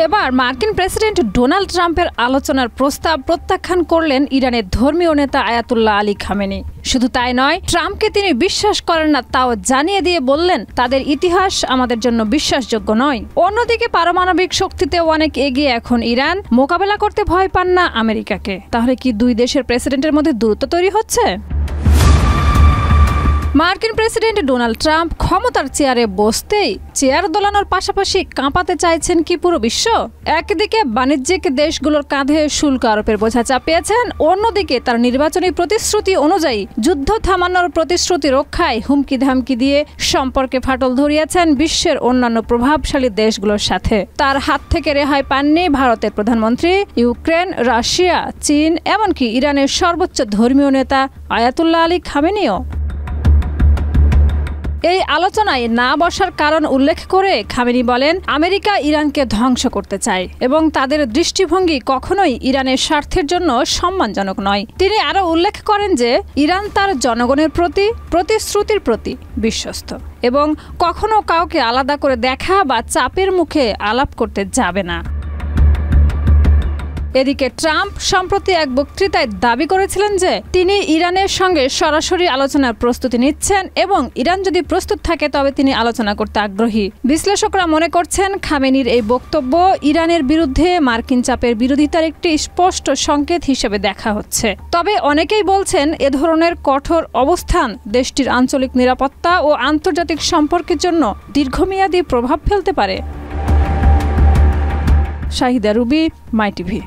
এবার মার্কিন president Donald ট্রাম্পের আলোচনার প্রস্তাব প্রত্যাখ্যান করলেন ইরানের ধর্মীয় নেতা আয়াতুল্লাহ আলী খামেনি। শুধু তাই নয়, ট্রাম্পকে তিনি বিশ্বাস করেন না তাও জানিয়ে দিয়ে বললেন, তাদের ইতিহাস আমাদের জন্য বিশ্বাসযোগ্য নয়। অন্যদিকে পারমাণবিক শক্তিতেও অনেক এগিয়ে এখন ইরান, মোকাবেলা করতে ভয় পান না আমেরিকাকে। তাহলে কি দুই দেশের প্রেসিডেন্টের মধ্যে দূরত্ব তৈরি হচ্ছে? মার্কিন প্রেসিডেন্ট ডোনাল্ড ট্রাম্প ক্ষমতার চেয়ারে বসতেই চেয়ার দোলানোর পাশাপাশি কাঁপাতে চাইছেন কি পুরো বিশ্ব? একদিকে বাণিজ্যিক দেশগুলোর কাঁধে শুল্ক আরোপের বোঝা চাপিয়েছেন, অন্যদিকে তার নির্বাচনী প্রতিশ্রুতি অনুযায়ী যুদ্ধ থামানোর প্রতিশ্রুতি রক্ষায় হুমকি ধামকি দিয়ে সম্পর্কে ফাটল ধরিয়েছেন বিশ্বের অন্যান্য প্রভাবশালী দেশগুলোর সাথে। তার হাত থেকে রেহাই পাননি ভারতের প্রধানমন্ত্রী, ইউক্রেন, রাশিয়া, চীন, এমনকি ইরানের সর্বোচ্চ ধর্মীয় নেতা আয়াতুল্লাহ আলী খামেনিও। এই আলোচনায় না বসার কারণ উল্লেখ করে খামেনি বলেন, আমেরিকা ইরানকে ধ্বংস করতে চায় এবং তাদের দৃষ্টিভঙ্গি কখনোই ইরানের স্বার্থের জন্য সম্মানজনক নয়। তিনি আরও উল্লেখ করেন যে ইরান তার জনগণের প্রতি প্রতিশ্রুতির প্রতি বিশ্বস্ত এবং কখনো কাউকে আলাদা করে দেখা বা চাপের মুখে আলাপ করতে যাবে না। এদিকে ট্রাম্প সম্প্রতি এক বক্তৃতায় দাবি করেছিলেন যে তিনি ইরানের সঙ্গে সরাসরি আলোচনার প্রস্তুতি নিচ্ছেন এবং ইরান যদি প্রস্তুত থাকে তবে তিনি আলোচনা করতে আগ্রহী। বিশ্লেষকরা মনে করছেন, খামেনির এই বক্তব্য ইরানের বিরুদ্ধে মার্কিন চাপের বিরোধিতার একটি স্পষ্ট সংকেত হিসেবে দেখা হচ্ছে। তবে অনেকেই বলছেন, এ ধরনের কঠোর অবস্থান দেশটির আঞ্চলিক নিরাপত্তা ও আন্তর্জাতিক সম্পর্কের জন্য দীর্ঘমেয়াদী প্রভাব ফেলতে পারে। শাহিদা রুবি, মাই টিভি।